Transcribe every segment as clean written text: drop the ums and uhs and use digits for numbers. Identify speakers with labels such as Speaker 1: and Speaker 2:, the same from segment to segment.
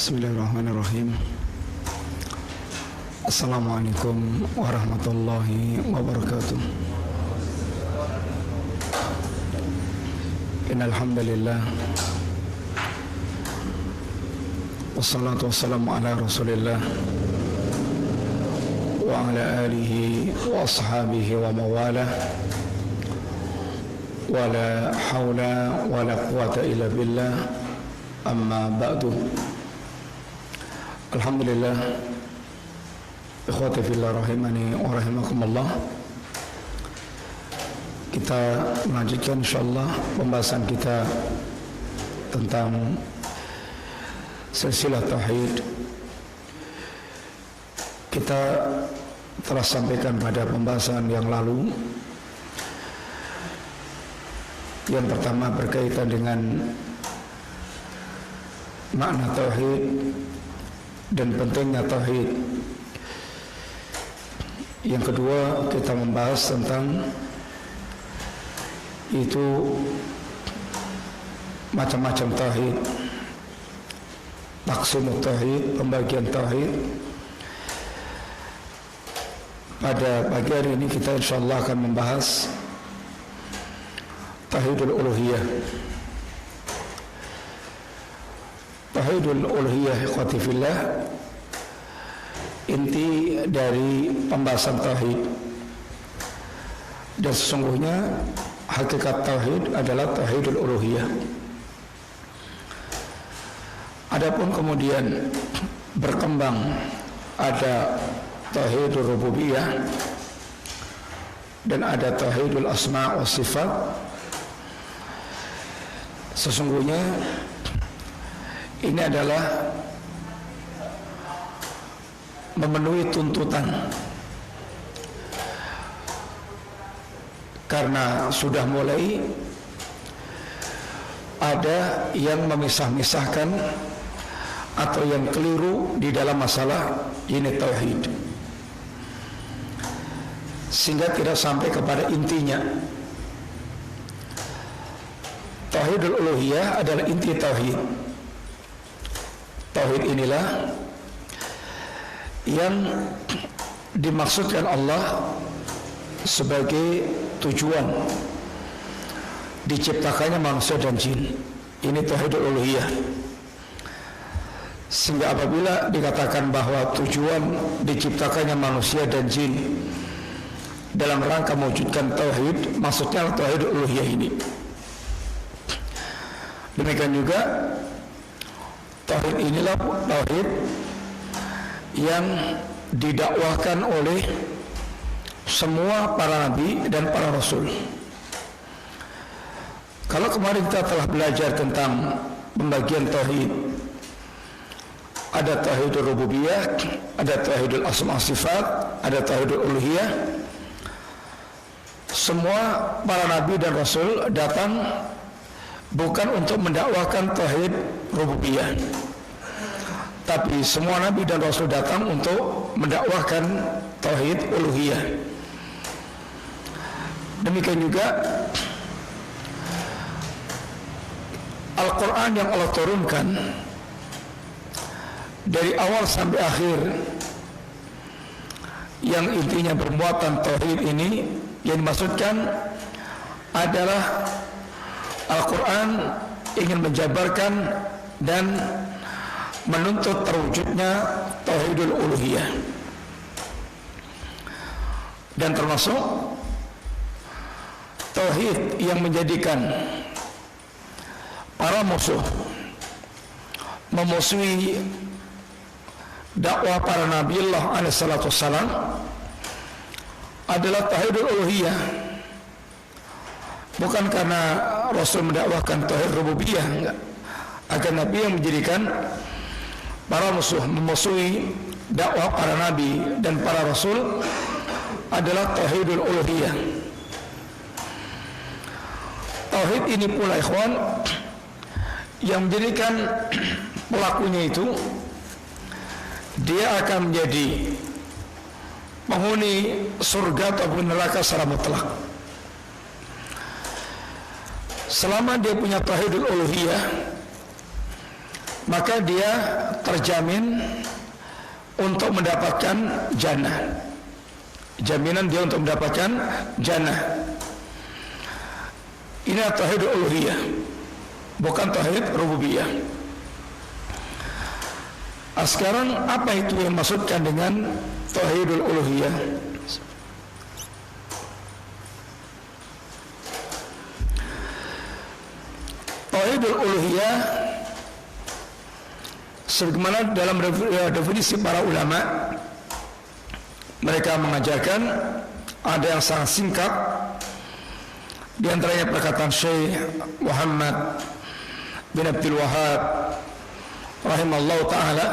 Speaker 1: Bismillahirrahmanirrahim. Assalamualaikum warahmatullahi wabarakatuh. Innal hamdalillah wassalatu wassalamu ala Rasulillah wa ala alihi wa ashabihi wa mawalah. Wa la hawla wa la quwata illa billah. Amma ba'du. Alhamdulillah, ikhwati fillah rahimani wa rahimakumullah. Kita melanjutkan insyaallah pembahasan kita tentang silsilah tauhid. Kita telah sampaikan pada pembahasan yang lalu. Yang pertama berkaitan dengan makna tauhid dan pentingnya tauhid. Yang kedua, kita membahas tentang itu macam-macam tauhid, taqsimut tauhid, pembagian tauhid. Pada pagi hari ini kita insyaallah akan membahas tauhidul uluhiyah. Tauhidul uluhiyah ikhwati fillah, inti dari pembahasan tauhid. Dan sesungguhnya hakikat tauhid adalah tauhidul uluhiyah. Adapun kemudian berkembang ada tauhidul rububiyah dan ada tauhidul asma' wa sifat. Sesungguhnya ini adalah memenuhi tuntutan, karena sudah mulai ada yang memisah-misahkan atau yang keliru di dalam masalah ini tauhid, sehingga tidak sampai kepada intinya. Tauhidul uluhiyah adalah inti tauhid. Tauhid inilah yang dimaksudkan Allah sebagai tujuan diciptakannya manusia dan jin. Ini tauhidul uluhiyah. Sehingga apabila dikatakan bahwa tujuan diciptakannya manusia dan jin dalam rangka mewujudkan tauhid, maksudnya tauhidul uluhiyah ini. Demikian juga tauhid inilah tauhid yang didakwahkan oleh semua para nabi dan para rasul. Kalau kemarin kita telah belajar tentang pembagian tauhid, ada tauhidul rububiyah, ada tauhidul asma' sifat, ada tauhidul uluhiyah. Semua para nabi dan rasul datang bukan untuk mendakwahkan tauhid rububiyah, tapi semua nabi dan rasul datang untuk mendakwahkan tauhid uluhiyah. Demikian juga Al-Quran yang Allah turunkan dari awal sampai akhir, yang intinya bermuatan tauhid ini, yang dimaksudkan adalah Al-Quran ingin menjabarkan dan menuntut terwujudnya tauhidul uluhiyah. Dan termasuk tauhid yang menjadikan para musuh memusuhi dakwah para nabi Allah alaihi salatu wassalam adalah tauhidul uluhiyah. Bukan karena Rasul mendakwahkan tauhid rububiyah, enggak. Agar Nabi yang menjadikan para musuh memusuhi dakwah para nabi dan para rasul adalah tauhidul uluhiyah. Tauhid ini pula ikhwan yang menjadikan pelakunya itu dia akan menjadi penghuni surga ataupun neraka secara mutlak. Selama dia punya tauhidul uluhiyah, maka dia terjamin untuk mendapatkan jannah. Jaminan dia untuk mendapatkan jannah. Ini tauhid uluhiyah, bukan tauhid rububiyah. Sekarang apa itu yang maksudkan dengan tauhidul uluhiyah? Tauhidul uluhiyah sebagaimana dalam definisi para ulama, mereka mengajarkan ada yang sangat singkat, di antaranya perkataan Syekh Muhammad bin Abdul Wahhab rahimallahu ta'ala.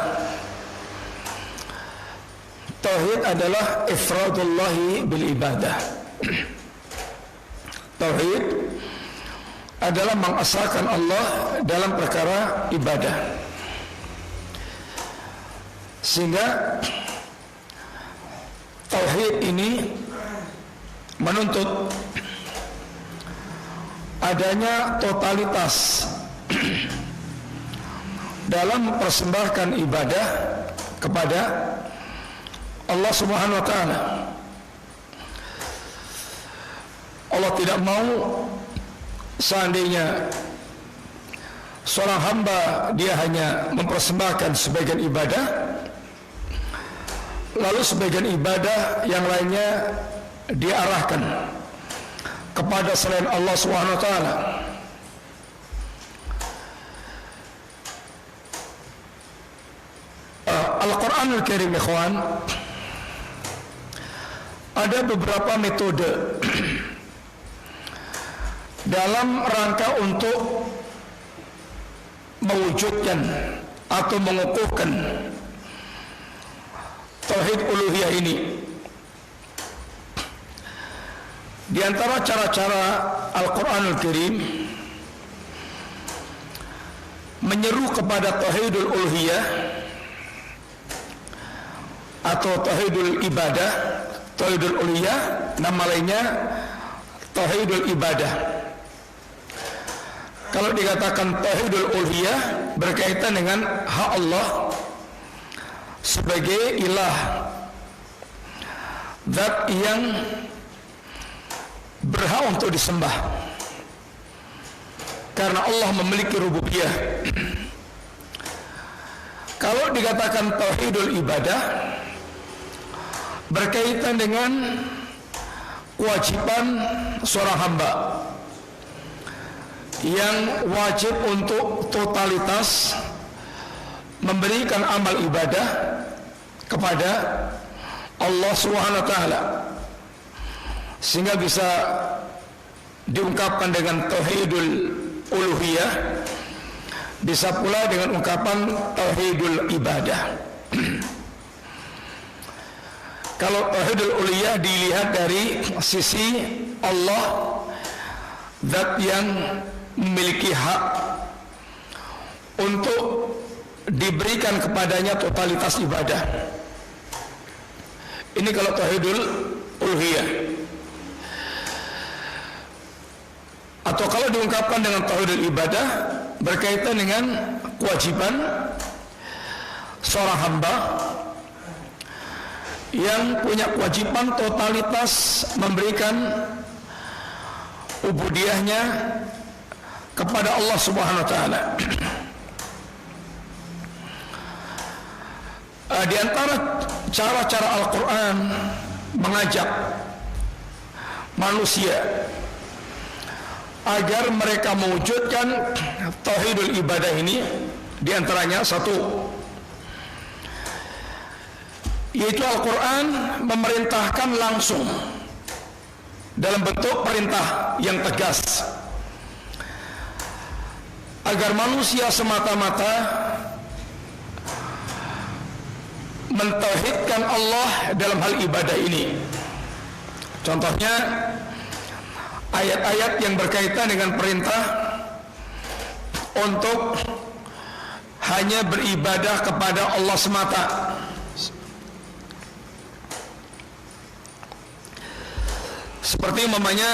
Speaker 1: Tauhid adalah ifradullahi bil ibadah. Tauhid adalah mengesahkan Allah dalam perkara ibadah, sehingga tauhid ini menuntut adanya totalitas dalam mempersembahkan ibadah kepada Allah Subhanahu wa taala. Allah tidak mau seandainya seorang hamba dia hanya mempersembahkan sebagian ibadah, lalu sebagian ibadah yang lainnya diarahkan kepada selain Allah Subhanahu wa taala. Al-Qur'anul Karim, ikhwan, ada beberapa metode dalam rangka untuk mewujudkan atau mengukuhkan tauhid uluhiyah ini. Di antara cara-cara Al-Qur'anul Karim menyeru kepada tauhidul uluhiyah atau tauhidul ibadah. Tauhidul uluhiyah nama lainnya tauhidul ibadah. Kalau dikatakan tauhidul uluhiyah berkaitan dengan hak Allah sebagai ilah, zat yang berhak untuk disembah karena Allah memiliki rububiyah. Kalau dikatakan tauhidul ibadah berkaitan dengan kewajiban seorang hamba yang wajib untuk totalitas memberikan amal ibadah kepada Allah Subhanahu wa taala, sehingga bisa diungkapkan dengan tauhidul uluhiyah, bisa pula dengan ungkapan tauhidul ibadah. Kalau tauhidul uluhiyah dilihat dari sisi Allah, zat yang memiliki hak untuk diberikan kepadanya totalitas ibadah. Ini kalau tauhidul uluhiyah. Atau kalau diungkapkan dengan tauhidul ibadah berkaitan dengan kewajiban seorang hamba yang punya kewajiban totalitas memberikan ubudiyahnya kepada Allah Subhanahu wa taala. Di antara cara-cara Al-Qur'an mengajak manusia agar mereka mewujudkan tauhidul ibadah ini, di antaranya satu, yaitu Al-Quran memerintahkan langsung dalam bentuk perintah yang tegas agar manusia semata-mata mentauhidkan Allah dalam hal ibadah ini. Contohnya ayat-ayat yang berkaitan dengan perintah untuk hanya beribadah kepada Allah semata. Seperti umpamanya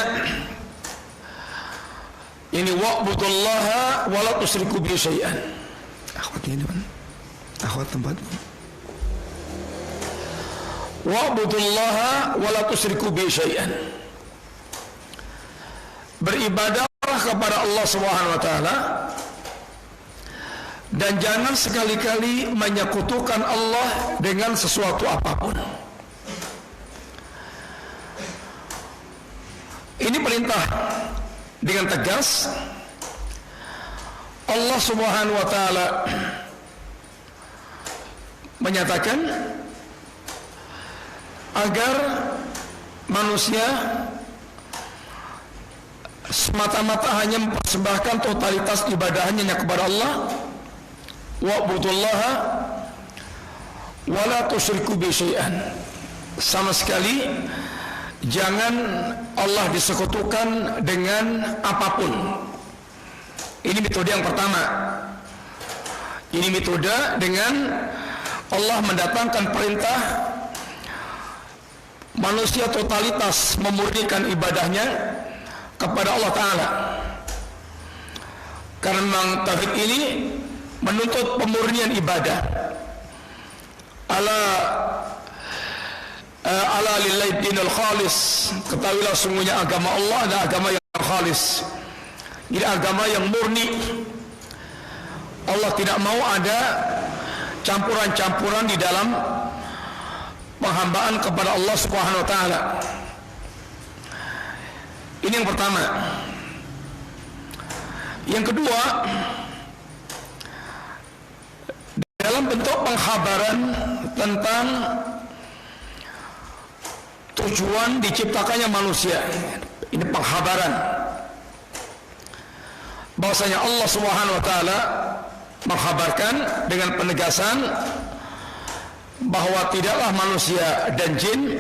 Speaker 1: ini wa'budullaha wa la tusyriku bihi syai'an. tempatnya depan. Akhwat tempat. Wa'budullaha wa la tusyriku bihi syai'an. Beribadahlah kepada Allah Subhanahu wa taala dan jangan sekali-kali menyekutukan Allah dengan sesuatu apapun. Ini perintah dengan tegas. Allah Subhanahu wa taala menyatakan agar manusia semata-mata hanya mempersembahkan totalitas ibadahnya kepada Allah. Wa'budullaha wa la tusyriku bihi syai'an. Sama sekali jangan Allah disekutukan dengan apapun. Ini metode yang pertama. Ini metode dengan Allah mendatangkan perintah manusia totalitas memurnikan ibadahnya kepada Allah Ta'ala. Karena memang tauhid ini menuntut pemurnian ibadah. Ala lillahi dinul khalis. Ketahuilah sungguhnya agama Allah adalah agama yang khalis. Ini agama yang murni. Allah tidak mau ada campuran-campuran di dalam penghambaan kepada Allah Subhanahu wa taala. Ini yang pertama. Yang kedua, dalam bentuk pengkhabaran tentang tujuan diciptakannya manusia. Ini pengkhabaran bahwasanya Allah Subhanahu wa taala mengkhabarkan dengan penegasan bahwa tidaklah manusia dan jin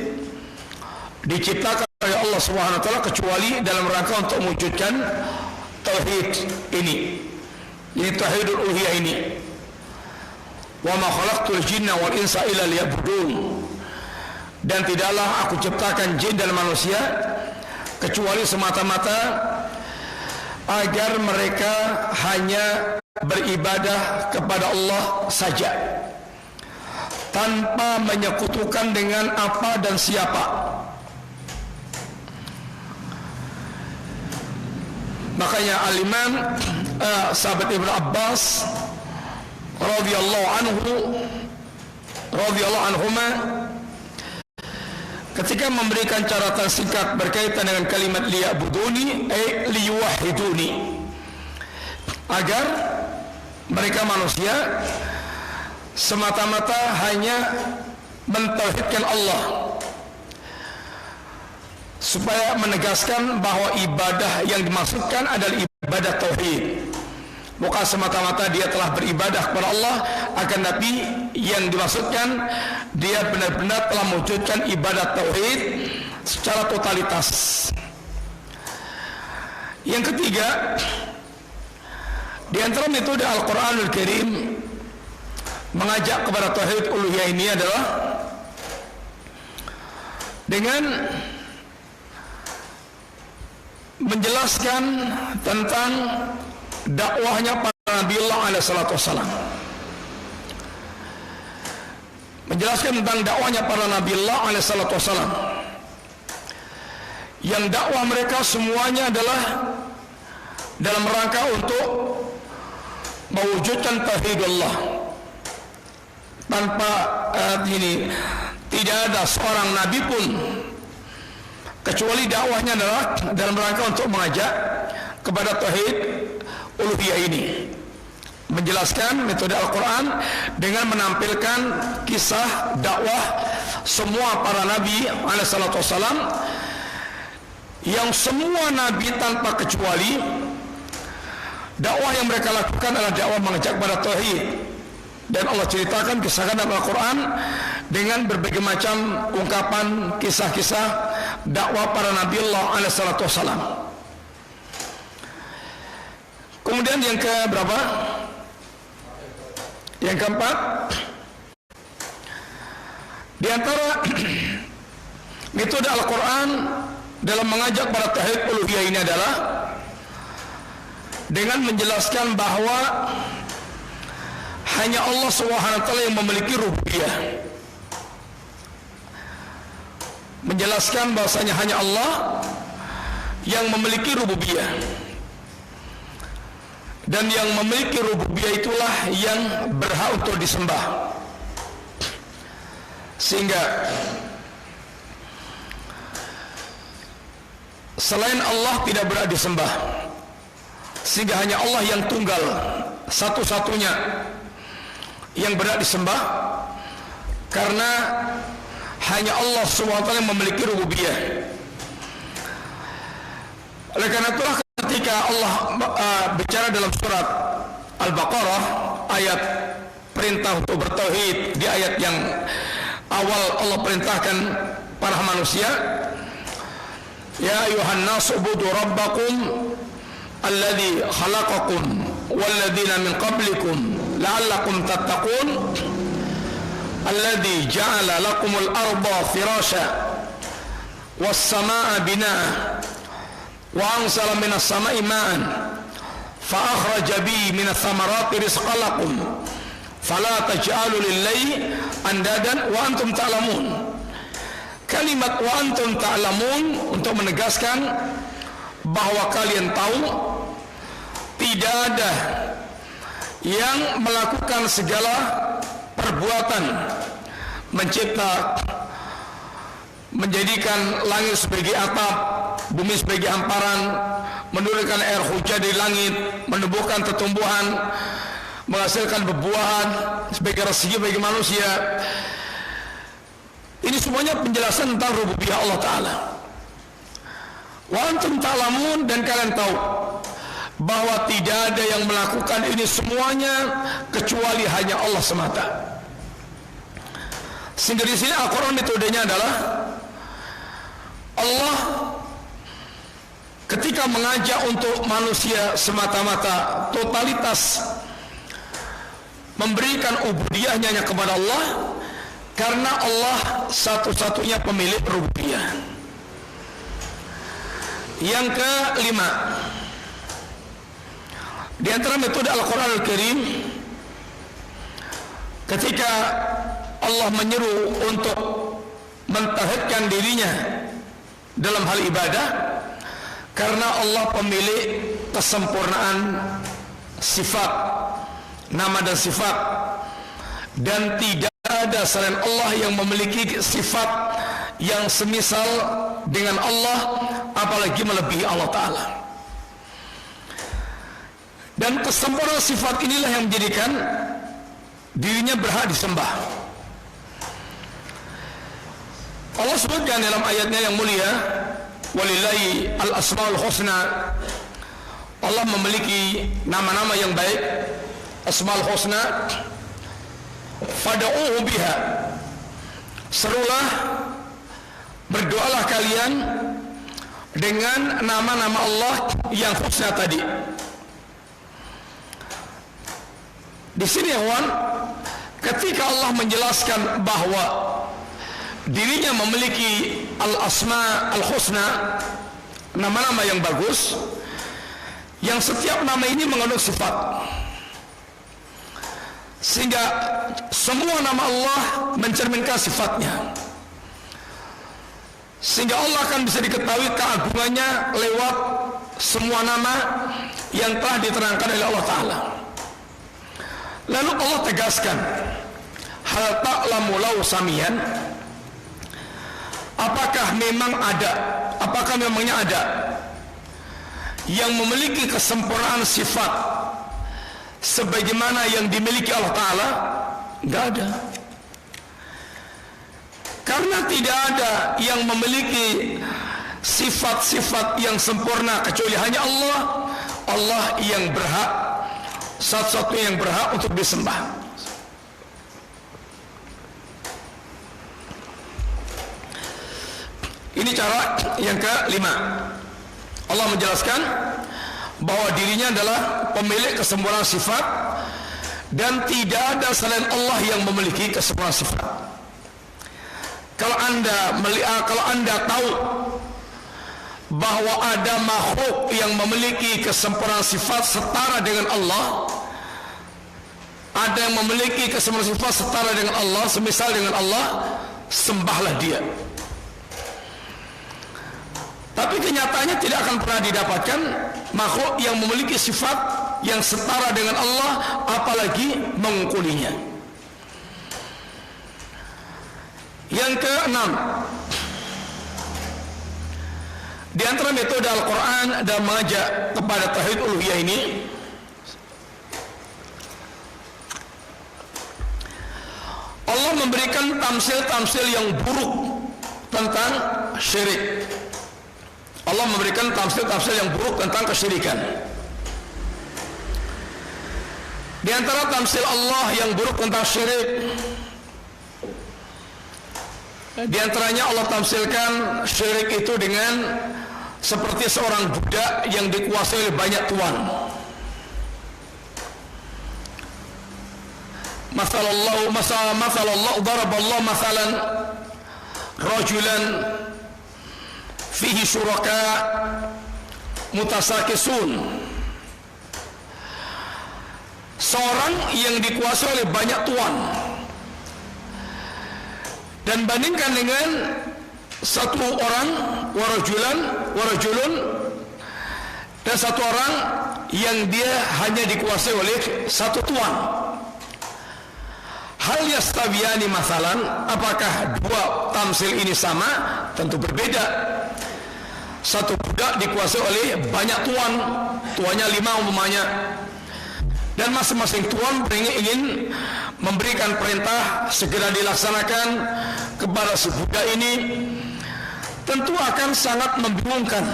Speaker 1: diciptakan oleh Allah Subhanahu wa taala kecuali dalam rangka untuk mewujudkan tauhid ini. Ini tauhidul uluhiyah ini. Wa ma khalaqtul jinna wal insa illa liya'budun. Dan tidaklah aku ciptakan jin dan manusia kecuali semata-mata agar mereka hanya beribadah kepada Allah saja, tanpa menyekutukan dengan apa dan siapa. Makanya al-Imam sahabat Ibnu Abbas radhiyallahu anhuma ketika memberikan catatan singkat berkaitan dengan kalimat liya'buduni liyuwahhiduni, agar mereka manusia semata-mata hanya mentauhidkan Allah, supaya menegaskan bahwa ibadah yang dimaksudkan adalah ibadah tauhid, bukan semata-mata dia telah beribadah kepada Allah, akan tapi yang dimaksudkan dia benar-benar telah mewujudkan ibadah tauhid secara totalitas. Yang ketiga, di antara metode Al-Quranul Karim mengajak kepada tauhid uluhiyah ini adalah dengan menjelaskan tentang dakwahnya para Nabi Allah alaihi salatu wassalam. Menjelaskan tentang dakwahnya para Nabi Allah alaihi salatu wassalam, yang dakwah mereka semuanya adalah dalam rangka untuk mewujudkan tauhid Allah. Tanpa ini tidak ada seorang nabi pun kecuali dakwahnya adalah dalam rangka untuk mengajak kepada tauhid uluhiyah ini. Menjelaskan metode Al-Quran dengan menampilkan kisah dakwah semua para nabi alaihi salatu wassalam, yang semua nabi tanpa kecuali dakwah yang mereka lakukan adalah dakwah mengajak kepada tauhid. Dan Allah ceritakan kisahkan dalam Al-Quran dengan berbagai macam ungkapan kisah-kisah dakwah para nabi Allah alaihi salatu wassalam. Kemudian yang ke berapa? Yang keempat, di antara metode Al-Quran dalam mengajak pada tauhid uluhiyah ini adalah dengan menjelaskan bahwa hanya Allah Subhanahu wa taala yang memiliki rububiyah. Menjelaskan bahwasanya hanya Allah yang memiliki rububiyah. Dan yang memiliki rububiyah itulah yang berhak untuk disembah. Sehingga selain Allah tidak berhak disembah. Sehingga hanya Allah yang tunggal, satu-satunya yang berhak disembah, karena hanya Allah SWT yang memiliki rububiyah. Oleh karena itulah ketika Allah bicara dalam surat Al-Baqarah, ayat perintah untuk bertauhid, di ayat yang awal Allah perintahkan para manusia, ya ayuhan nasu ubudu rabbakum alladzi khalaqakum walladzina min qablikum la'allakum tattaqun alladzi ja'ala lakumul arda firasha was samaa'a binaa'a wa anzala minas samaa'i ma'an fa akhraja bihi minas thamarati rizqan lakum fala taj'alu lillahi andadan wa antum ta'lamun. Kalimat wa antum ta'lamun untuk menegaskan bahwa kalian tahu tidak ada yang melakukan segala perbuatan mencipta, menjadikan langit sebagai atap, bumi sebagai hamparan, menurunkan air hujan dari langit, menumbuhkan tumbuhan, menghasilkan buah-buahan sebagai rezeki bagi manusia. Ini semuanya penjelasan tentang rububiyah Allah Ta'ala. Wa antum ta'lamun, dan kalian tahu bahwa tidak ada yang melakukan ini semuanya kecuali hanya Allah semata. Sehingga di sini Al-Quran metodenya adalah Allah ketika mengajak untuk manusia semata-mata totalitas memberikan ubudiyahnya hanya kepada Allah, karena Allah satu-satunya pemilik rububiyah. Yang kelima, di antara metode Al-Quran Al-Karim, ketika Allah menyeru untuk mentauhidkan dirinya dalam hal ibadah, karena Allah pemilik kesempurnaan sifat, nama dan sifat, dan tidak ada selain Allah yang memiliki sifat yang semisal dengan Allah, apalagi melebihi Allah Ta'ala. Dan kesempurnaan sifat inilah yang menjadikan dirinya berhak disembah. Allah sebutkan dalam ayatnya yang mulia, walillahi al-asmaul husna, Allah memiliki nama-nama yang baik, asmaul husna, fad'uhu biha, serulah, berdoalah kalian dengan nama-nama Allah yang husna tadi. Di sini Wan, ketika Allah menjelaskan bahwa dirinya memiliki al-asma al-husna, nama-nama yang bagus, yang setiap nama ini mengandung sifat, sehingga semua nama Allah mencerminkan sifatnya, sehingga Allah akan bisa diketahui keagungannya lewat semua nama yang telah diterangkan oleh Allah Ta'ala. Lalu Allah tegaskan, hal ta'lamu lahu samiyan, apakah memangnya ada yang memiliki kesempurnaan sifat sebagaimana yang dimiliki Allah Ta'ala? Enggak ada. Karena tidak ada yang memiliki sifat-sifat yang sempurna kecuali hanya Allah. Allah yang berhak, satu-satunya yang berhak untuk disembah. Ini cara yang kelima. Allah menjelaskan bahwa dirinya adalah pemilik kesempurnaan sifat, dan tidak ada selain Allah yang memiliki kesempurnaan sifat. Kalau anda tahu bahwa ada makhluk yang memiliki kesempurnaan sifat setara dengan Allah, ada yang memiliki kesemuanya sifat setara dengan Allah, semisal dengan Allah, sembahlah dia. Tapi kenyataannya tidak akan pernah didapatkan makhluk yang memiliki sifat yang setara dengan Allah, apalagi mengungkulinya. Yang keenam, di antara metode Al-Quran dan mengajak kepada tauhid uluhiyah ini, Allah memberikan tamsil-tamsil yang buruk tentang syirik. Allah memberikan tamsil-tamsil yang buruk tentang kesyirikan. Di antara tamsil Allah yang buruk tentang syirik, di antaranya Allah tamsilkan syirik itu dengan seperti seorang budak yang dikuasai oleh banyak tuan. Masalallahu daraballahu masalan rajulan fihi syuraka mutasakisun. Seorang yang dikuasai oleh banyak tuan, dan bandingkan dengan satu orang warajulun dan satu orang yang dia hanya dikuasai oleh satu tuan. Hal yastawiyani masalan, apakah dua tamsil ini sama? Tentu berbeda. Satu budak dikuasai oleh banyak tuan, tuannya 5 umpamanya, dan masing-masing tuan ingin memberikan perintah segera dilaksanakan kepada si budak ini, tentu akan sangat membingungkan.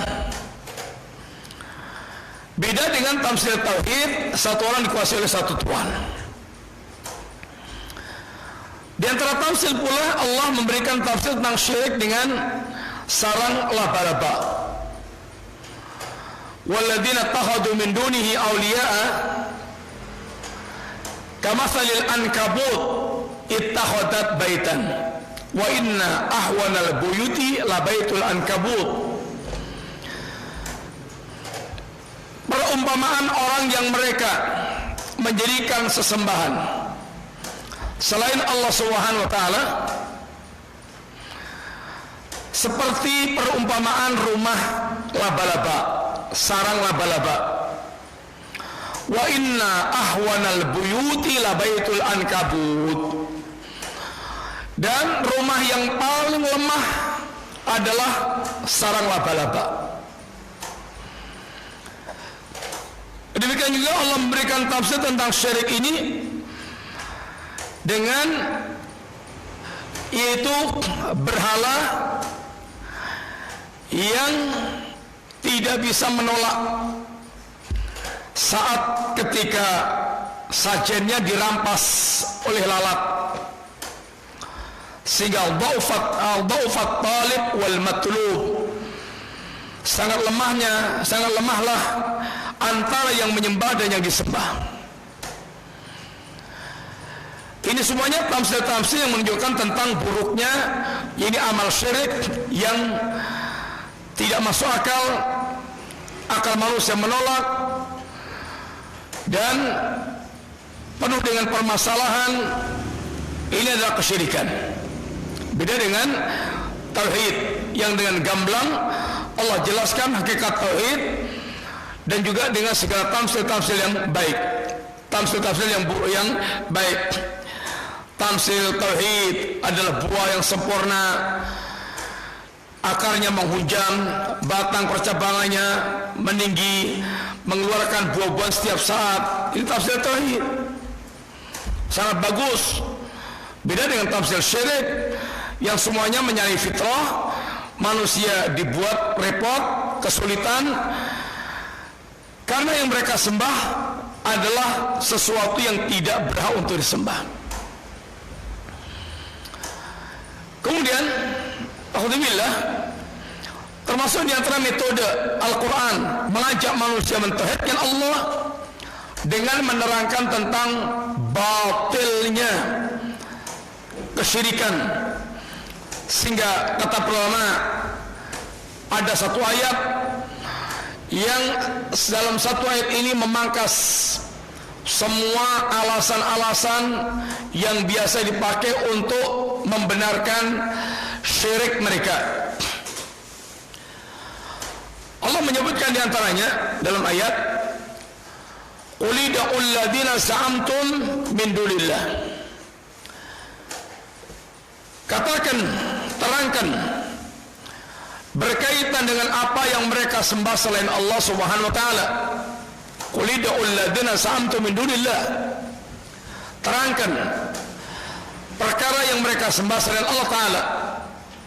Speaker 1: Beda dengan tamsil tauhid, satu orang dikuasai oleh satu tuan. Di antara tamsil pula Allah memberikan tamsil tentang syirik dengan sarang laba-laba. Walladzina takhadu min dunihi awliya'a kamathalil ankabut ittakhadat baitan wa inna ahwanal buyuti labaitul ankabut. Perumpamaan orang yang mereka menjadikan sesembahan selain Allah Subhanahu wa taala seperti perumpamaan rumah laba-laba, sarang laba-laba. Wa inna ahwanal buyuti labaitul ankabut. Dan rumah yang paling lemah adalah sarang laba-laba. Demikian juga Allah memberikan tafsir tentang syirik ini dengan yaitu berhala yang tidak bisa menolak saat ketika sajennya dirampas oleh lalat, sehingga dhaufat talib wal matlub, sangat lemahlah antara yang menyembah dan yang disembah. Ini semuanya tamsil-tamsil yang menunjukkan tentang buruknya ini amal syirik yang tidak masuk akal manusia menolak, dan penuh dengan permasalahan. Ini adalah kesyirikan. Beda dengan tauhid yang dengan gamblang Allah jelaskan hakikat tauhid, dan juga dengan segala tamsil-tamsil yang baik, tamsil-tamsil yang baik. Tamsil tauhid adalah buah yang sempurna, akarnya menghujam, batang percabangannya meninggi, mengeluarkan buah-buahan setiap saat. Ini tafsir tauhid, sangat bagus. Beda dengan tafsir syirik yang semuanya menyalahi fitrah, manusia dibuat repot, kesulitan, karena yang mereka sembah adalah sesuatu yang tidak berhak untuk disembah. Kemudian, alhamdulillah, termasuk di antara metode Al-Quran mengajak manusia mentauhidkan Allah dengan menerangkan tentang batilnya kesyirikan, sehingga kata ulama ada satu ayat yang dalam satu ayat ini memangkas semua alasan-alasan yang biasa dipakai untuk membenarkan syirik mereka. Allah menyebutkan di antaranya dalam ayat, "Qul ud'ul ladzina za'amtum min dunillah." Katakan, terangkan berkaitan dengan apa yang mereka sembah selain Allah Subhanahu wa taala. Qul ud'ul ladzina za'amtum min dunillah. Terangkan perkara yang mereka sembah selain Allah taala.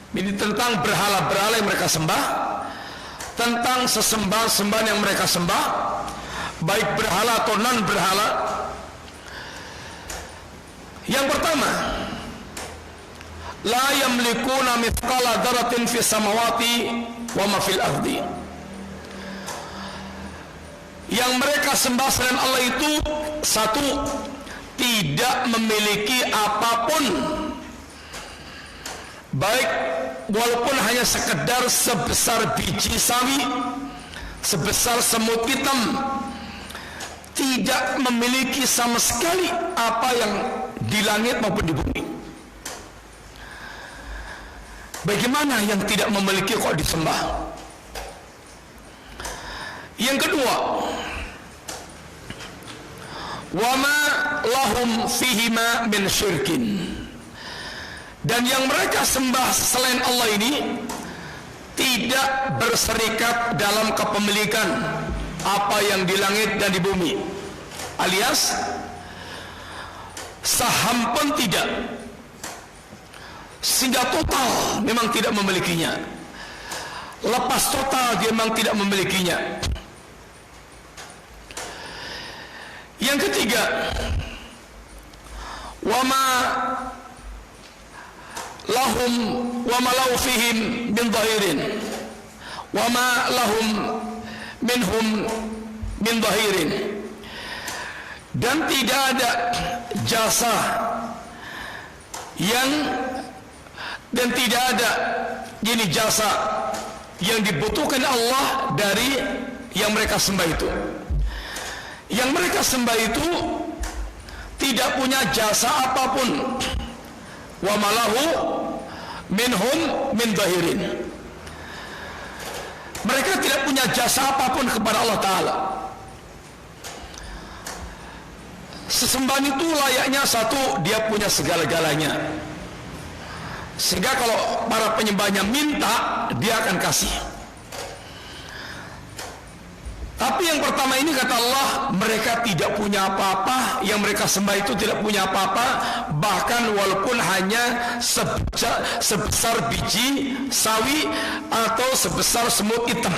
Speaker 1: Ini tentang berhala-berhala yang mereka sembah, tentang sesembahan-sembahan yang mereka sembah, baik berhala atau non berhala. Yang pertama, la yamlikuna mithqala dzarratin fis samawati wa ma fil ardi. Yang mereka sembah selain Allah itu, satu, tidak memiliki apapun, baik walaupun hanya sekedar sebesar biji sawi, sebesar semut hitam, tidak memiliki sama sekali apa yang di langit maupun di bumi. Bagaimana yang tidak memiliki kok disembah? Yang kedua, wama lahum fihima min syirkin. Dan yang mereka sembah selain Allah ini tidak berserikat dalam kepemilikan apa yang di langit dan di bumi, alias saham pun tidak, sehingga total memang tidak memilikinya, lepas total dia memang tidak memilikinya. Yang ketiga, wama lahum wama lahu fihim min dhahirin, wama lahum minhum min dhahirin. Dan tidak ada jasa yang, dan tidak ada ini jasa yang dibutuhkan Allah dari yang mereka sembah itu. Yang mereka sembah itu tidak punya jasa apapun. Wa malahu minhum min dhahirin. Mereka tidak punya jasa apapun kepada Allah Ta'ala. Sesembahan itu layaknya satu, dia punya segala-galanya, sehingga kalau para penyembahnya minta, dia akan kasih. Tapi yang pertama ini kata Allah, mereka tidak punya apa-apa, yang mereka sembah itu tidak punya apa-apa, bahkan walaupun hanya sebesar biji sawi atau sebesar semut hitam.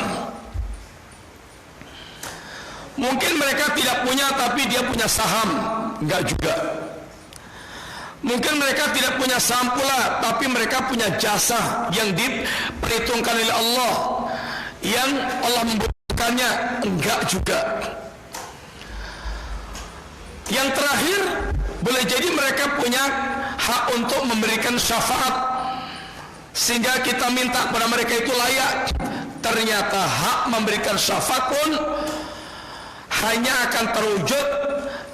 Speaker 1: Mungkin mereka tidak punya, tapi dia punya saham, enggak juga. Mungkin mereka tidak punya saham pula, tapi mereka punya jasa yang diperhitungkan oleh Allah, yang Allah membutuhkannya, enggak juga. Yang terakhir, boleh jadi mereka punya hak untuk memberikan syafaat, sehingga kita minta kepada mereka itu layak. Ternyata hak memberikan syafaat pun hanya akan terwujud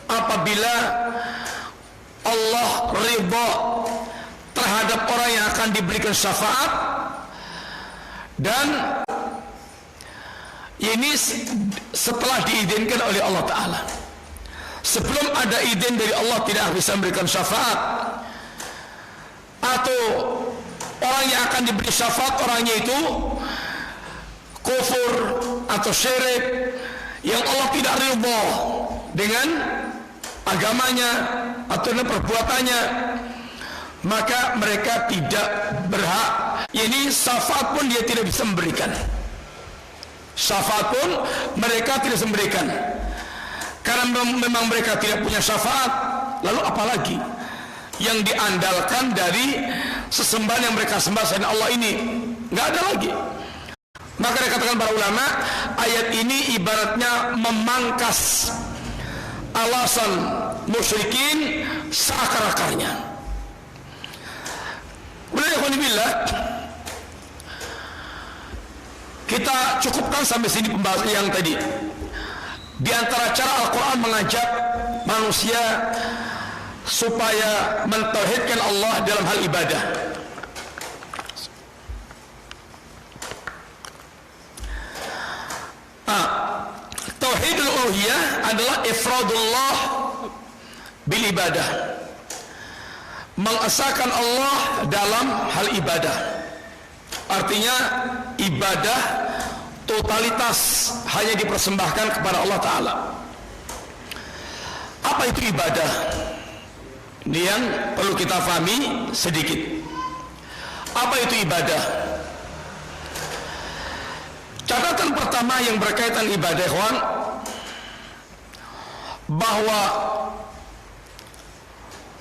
Speaker 1: apabila Allah ridha terhadap orang yang akan diberikan syafaat, dan ini setelah diizinkan oleh Allah Ta'ala. Sebelum ada izin dari Allah tidak bisa memberikan syafaat, atau orang yang akan diberi syafaat orangnya itu kufur atau syirik, yang Allah tidak ridha dengan agamanya atau dengan perbuatannya, maka mereka tidak berhak. Ini syafaat pun dia tidak bisa memberikan. Syafaat pun mereka tidak bisa memberikan, karena memang mereka tidak punya syafaat. Lalu apalagi yang diandalkan dari sesembahan yang mereka sembah selain Allah ini? Nggak ada lagi. Maka dikatakan para ulama, ayat ini ibaratnya memangkas alasan musyrikin seakar-akarnya. Alhamdulillah, kita cukupkan sampai sini pembahasan yang tadi. Di antara cara Al-Quran mengajak manusia supaya mentauhidkan Allah dalam hal ibadah. Tauhidul uluhiyah adalah ifradullah bil ibadah, mengesahkan Allah dalam hal ibadah. Artinya ibadah totalitas hanya dipersembahkan kepada Allah Ta'ala. Apa itu ibadah? Ini yang perlu kita pahami sedikit. Apa itu ibadah? Catatan pertama yang berkaitan ibadah, ikhwan, bahwa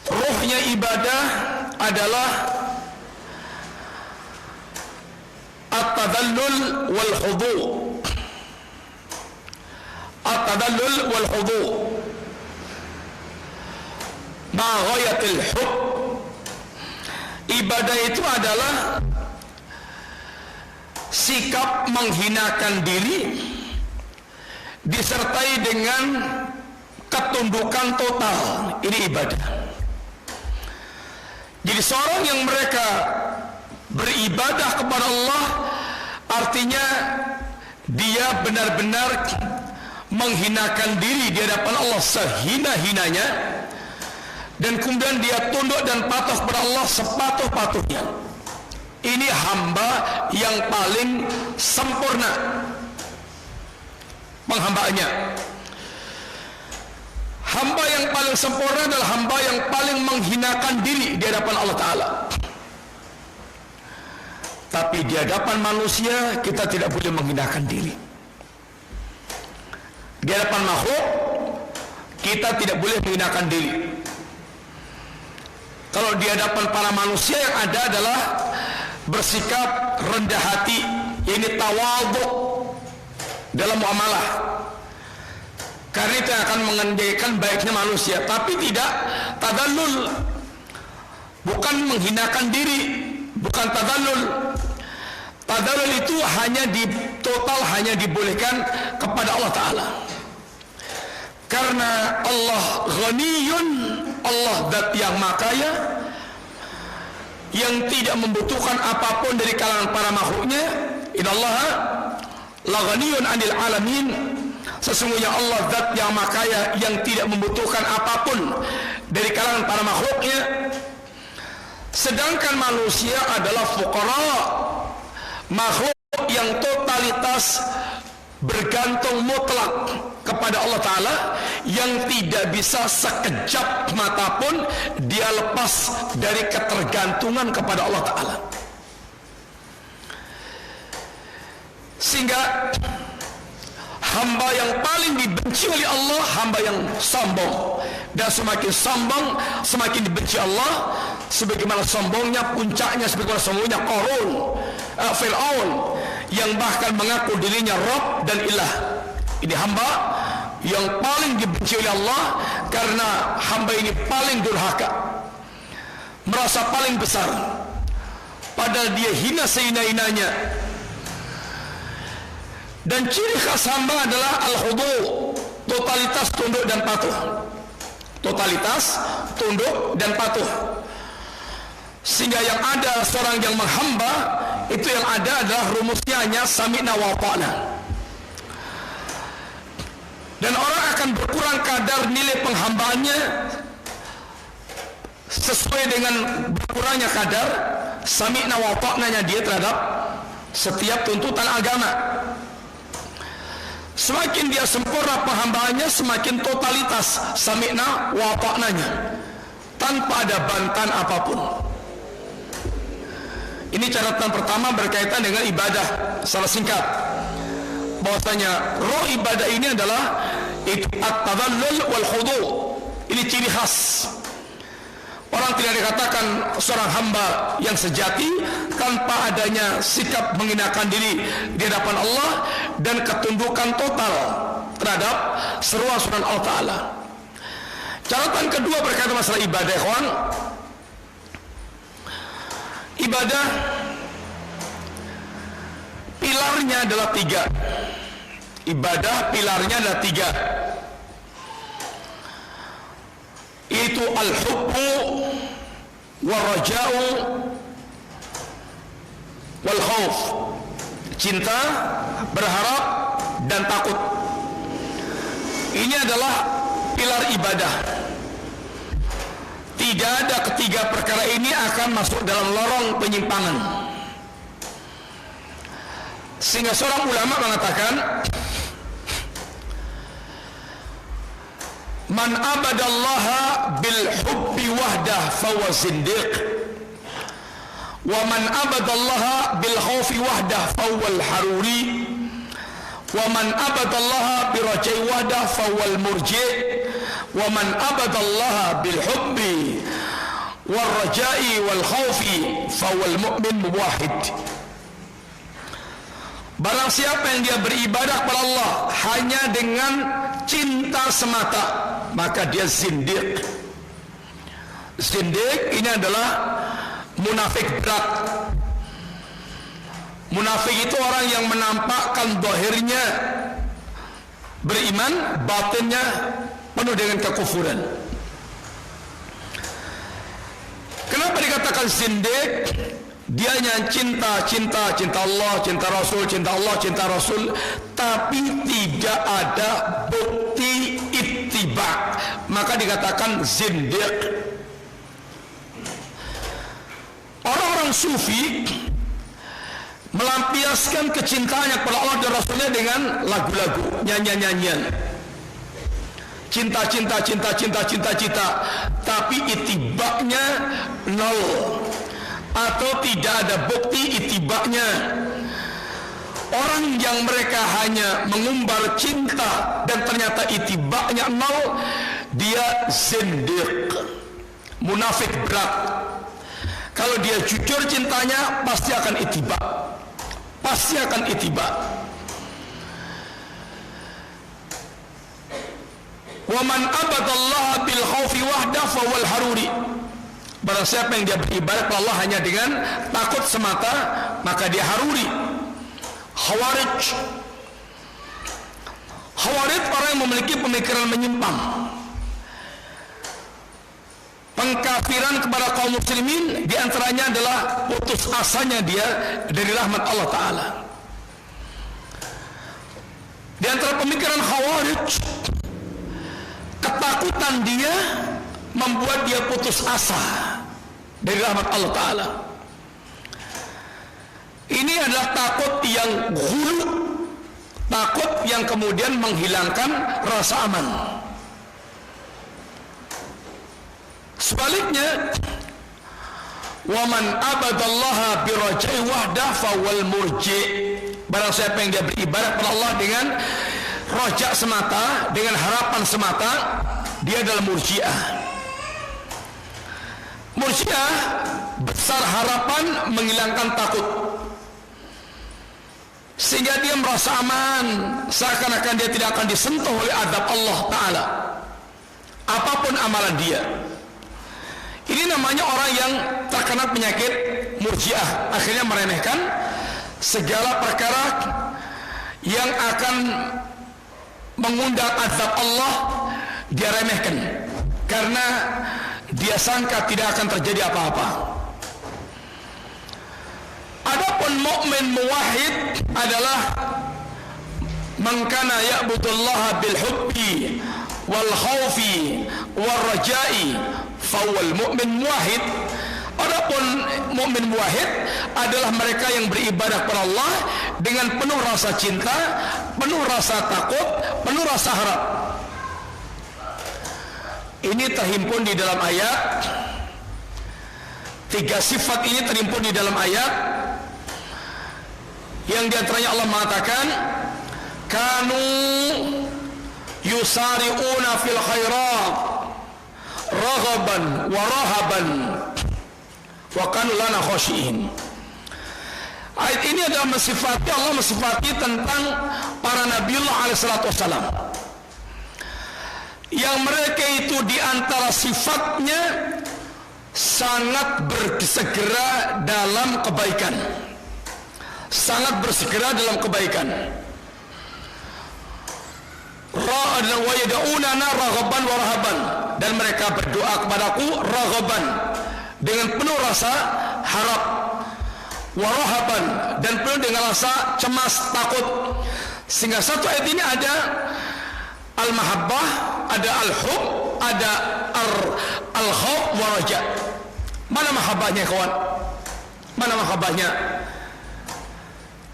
Speaker 1: ruhnya ibadah adalah at-tadallul wal khudu'. At-tadallul wal khudu' ma ghayatil hub. Ibadah itu adalah sikap menghinakan diri disertai dengan ketundukan total. Ini ibadah. Jadi seorang yang mereka beribadah kepada Allah, artinya dia benar-benar menghinakan diri di hadapan Allah sehina-hinanya, dan kemudian dia tunduk dan patuh kepada Allah sepatuh-patuhnya. Ini hamba yang paling sempurna penghambaannya. Hamba yang paling sempurna adalah hamba yang paling menghinakan diri di hadapan Allah Ta'ala. Tapi di hadapan manusia kita tidak boleh menghinakan diri. Di hadapan makhluk kita tidak boleh menghinakan diri. Kalau di hadapan para manusia yang ada adalah bersikap rendah hati, ini tawadhu dalam muamalah, karena itu akan mengendalikan baiknya manusia. Tapi tidak tadallul, bukan menghinakan diri, bukan tadallul. Tadallul itu hanya hanya dibolehkan kepada Allah Ta'ala, karena Allah ghaniyun, Allah zat yang makaya, yang tidak membutuhkan apapun dari kalangan para makhluknya. Innallaha la ghaniyun 'anil alamin. Sesungguhnya Allah zat yang makaya yang tidak membutuhkan apapun dari kalangan para makhluknya. Sedangkan manusia adalah fuqara, makhluk yang totalitas bergantung mutlak kepada Allah Ta'ala, yang tidak bisa sekejap mata pun dia lepas dari ketergantungan kepada Allah Ta'ala. Sehingga hamba yang paling dibenci oleh Allah, hamba yang sombong, dan semakin sombong semakin dibenci Allah. Sebagaimana sombongnya, puncaknya sebagaimana sombongnya Qarun, Fir'aun, yang bahkan mengaku dirinya Rabb dan Ilah. Ini hamba yang paling dibenci oleh Allah, karena hamba ini paling durhaka, merasa paling besar, padahal dia hina sehina-hinanya. Dan ciri khas hamba adalah al-khudu', totalitas tunduk dan patuh. Totalitas tunduk dan patuh. Sehingga yang ada seorang yang menghamba, itu yang ada adalah rumusnya hanya sami'na wa ata'na. Dan orang akan berkurang kadar nilai penghambaannya sesuai dengan berkurangnya kadar sami'na wa ata'nanya dia terhadap setiap tuntutan agama. Semakin dia sempurna penghambaannya, semakin totalitas sami'na wa ata'nanya, tanpa ada bantahan apapun. Ini catatan pertama berkaitan dengan ibadah. Secara singkat, bahwasanya roh ibadah ini adalah at-tadallul wal khudu'. Ini ciri khas. Orang tidak dikatakan seorang hamba yang sejati tanpa adanya sikap menghinakan diri di hadapan Allah dan ketundukan total terhadap seruan-seruan Allah Ta'ala. Catatan kedua berkaitan masalah ibadah, ikhwan. Ibadah pilarnya adalah 3. Ibadah pilarnya adalah 3. itu al-hubbu wal-raja'u wal-khauf, cinta, berharap dan takut. Ini adalah pilar ibadah. Tidak ada ketiga perkara ini akan masuk dalam lorong penyimpangan. Sehingga seorang ulama mengatakan, man abadallaha bil hubbi wahdah fahuwa zindiq, wa man abadallaha bil khawfi wahdah fahuwal haruri, wa man abadallaha bi rajai wahdah fahuwal murji', wa man abadallaha bil hubbi wal rajai wal khawfi fahuwal mu'min muwahhid. Barang siapa yang dia beribadah kepada Allah hanya dengan cinta semata, maka dia zindiq. Zindiq ini adalah munafik berat. Munafik itu orang yang menampakkan zahirnya beriman, batinnya penuh dengan kekufuran. Kenapa dikatakan zindiq? Dia hanya cinta Allah, cinta Rasul, cinta Allah, cinta Rasul, tapi tidak ada bukti ittiba, maka dikatakan zindiq. Orang-orang sufi melampiaskan kecintaannya kepada Allah dan Rasulnya dengan lagu-lagu, nyanyian-nyanyian, cinta, tapi itibaknya nol, atau tidak ada bukti itibaknya. Orang yang mereka hanya mengumbar cinta dan ternyata itibaknya nol, dia zindiq, munafik berat. Kalau dia jujur cintanya, pasti akan itibak, pasti akan itibak. Wa man abadallaha bil khawfi wahdah fawal haruri. Barang siapa yang dia beribadah kepada Allah hanya dengan takut semata, maka dia haruri. Khawarij. Khawarij orang yang memiliki pemikiran menyimpang, pengkafiran kepada kaum muslimin, diantaranya adalah putus asanya dia dari rahmat Allah Ta'ala. Di antara pemikiran Khawarij, ketakutan dia membuat dia putus asa dari rahmat Allah Ta'ala. Ini adalah takut yang ghulu, takut yang kemudian menghilangkan rasa aman. Sebaliknya, waman abadallaha birajai wahdah fawal murji'. Barang siapa yang dia beribadah kepada Allah dengan rojak semata, dengan harapan semata, dia adalah murji'ah. Murji'ah besar harapan, menghilangkan takut, sehingga dia merasa aman, seakan-akan dia tidak akan disentuh oleh azab Allah Ta'ala apapun amalan dia. Ini namanya orang yang terkena penyakit murji'ah, akhirnya meremehkan segala perkara yang akan mengundang azab Allah, dia remehkan karena dia sangka tidak akan terjadi apa-apa. Adapun mukmin muwahhid adalah man kana ya'budullaha bil hubbi wal khawfi wal raja'i fawal mu'min muwahhid. Adapun mukmin muwahhid adalah mereka yang beribadah kepada Allah dengan penuh rasa cinta, penuh rasa takut, penuh rasa harap. Ini terhimpun di dalam ayat. Tiga sifat ini terhimpun di dalam ayat, yang diantaranya Allah mengatakan, kanu yusari'una fil khairat raghaban wa rahaban wa kanu lana khashi'in. Ayat ini adalah mensifati, Allah mensifati tentang para Nabiullah alaihissalatu wassalam, yang mereka itu diantara sifatnya sangat bersegera dalam kebaikan, sangat bersegera dalam kebaikan. Wa yad'unana raghaban wa rahaban, dan mereka berdoa kepadaku raghaban, dengan penuh rasa harap, wa rahaban, dan penuh dengan rasa cemas takut. Sehingga satu ayat ini ada al-mahabbah, ada al-hub, ada al-khawf wa raja. Mana mahabbahnya kawan? Mana mahabbahnya?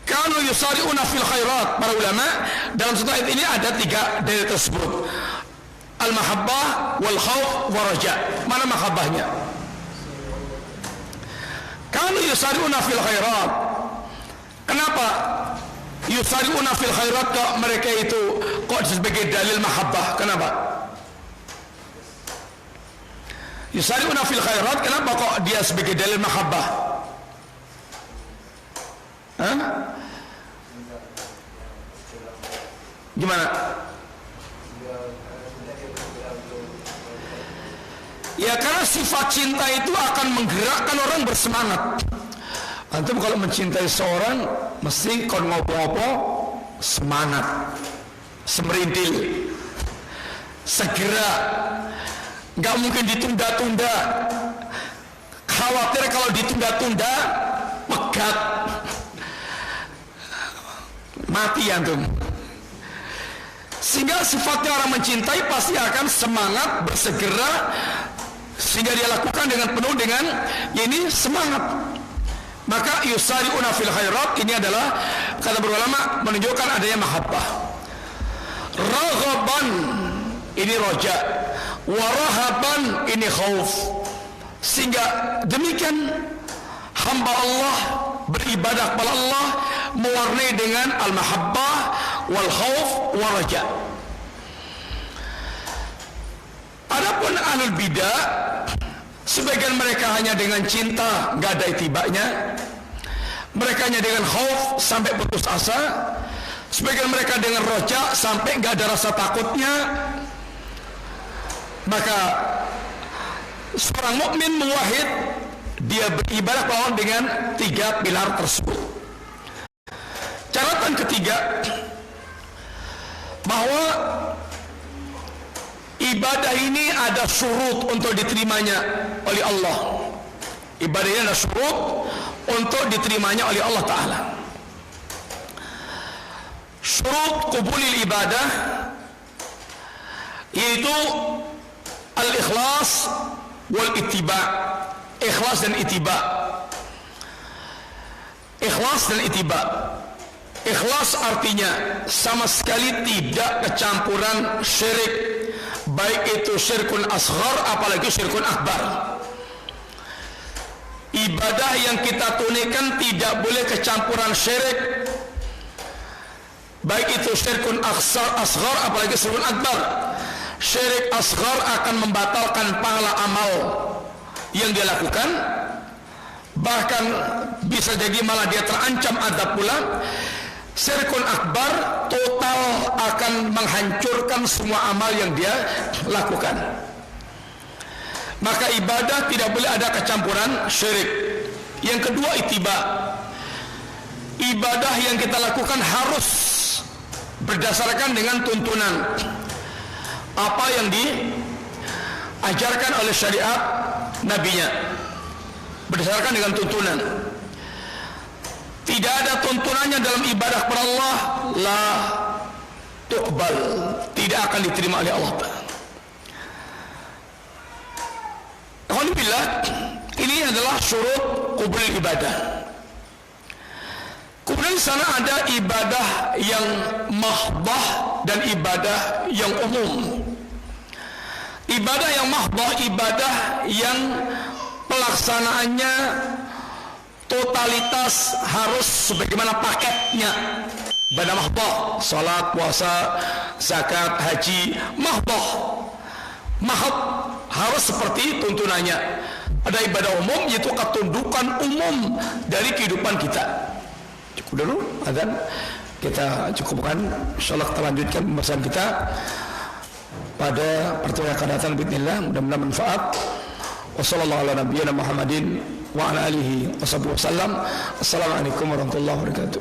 Speaker 1: Kanu yusari'una fil khairat. Para ulama dalam satu ayat ini ada 3 dalil tersebut, al-mahabbah, wal khawf wa raja. Mana mahabbahnya? Kanu yusari'una fil khairat. Kenapa yusari'una fil khairat kok mereka itu kok sebagai dalil mahabbah? Kenapa yusari'una fil khairat? Kenapa kok dia sebagai dalil mahabbah? Hah? Gimana? Ya karena sifat cinta itu akan menggerakkan orang bersemangat. Antum kalau mencintai seorang mesti kon ngopo-ngopo semangat, semerintil, segera, nggak mungkin ditunda-tunda. Khawatir kalau ditunda-tunda pegat, mati antum. Sehingga sifatnya orang mencintai pasti akan semangat, bersegera, sehingga dia lakukan dengan penuh dengan ini semangat. Maka yusari'una fil khairat ini adalah, kata berulama, menunjukkan adanya mahabbah. Raghaban ini roja, warahaban ini khauf. Sehingga demikian hamba Allah beribadah kepada Allah mewarnai dengan al-mahabbah wal khauf wal raja. Adapun ahlul bidah, sebagian mereka hanya dengan cinta nggak ada itibaknya, mereka hanya dengan khauf sampai putus asa, sebagian mereka dengan roja sampai nggak ada rasa takutnya. Maka seorang mukmin muwahhid dia beribadah kepada Allah dengan 3 pilar tersebut. Catatan ketiga, bahwa ibadah ini ada syurut untuk diterimanya oleh Allah. Ibadah ini ada syurut untuk diterimanya oleh Allah Ta'ala. Syurut qubulil ibadah yaitu al-ikhlas wal ittiba'. Ikhlas dan ittiba'. Ikhlas dan ittiba'. Ikhlas artinya sama sekali tidak kecampuran syirik, baik itu syirkun asghar apalagi syirkun akbar. Ibadah yang kita tunaikan tidak boleh kecampuran syirik, baik itu syirkun asghar apalagi syirkun akbar. Syirik asghar akan membatalkan pahala amal yang dia lakukan, bahkan bisa jadi malah dia terancam azab pula. Syirkun akbar total akan menghancurkan semua amal yang dia lakukan. Maka ibadah tidak boleh ada kecampuran syirik. Yang kedua ittiba. Ibadah yang kita lakukan harus berdasarkan dengan tuntunan apa yang diajarkan oleh syariat nabinya, berdasarkan dengan tuntunan. Tidak ada tuntunannya dalam ibadah kepada Allah, la tuqbal, tidak akan diterima oleh Allah. Alhamdulillah, ini adalah syurut qubul ibadah. Kemudian di sana ada ibadah yang mahdah dan ibadah yang umum. Ibadah yang mahdah, ibadah yang pelaksanaannya totalitas harus sebagaimana paketnya. Ibadah mahdah, salat, puasa, zakat, haji, mahdah. Mahad harus seperti tuntunannya. Ada ibadah umum yaitu ketundukan umum dari kehidupan kita. Cukup dulu azan, kita cukupkan. Insyaallah kita lanjutkan pembahasan kita pada pertemuan yang akan datang bismillah, mudah-mudahan manfaat. Wassallallahu ala nabiyyina Muhammadin wa ala alihi wasallam. Assalamualaikum warahmatullahi wabarakatuh.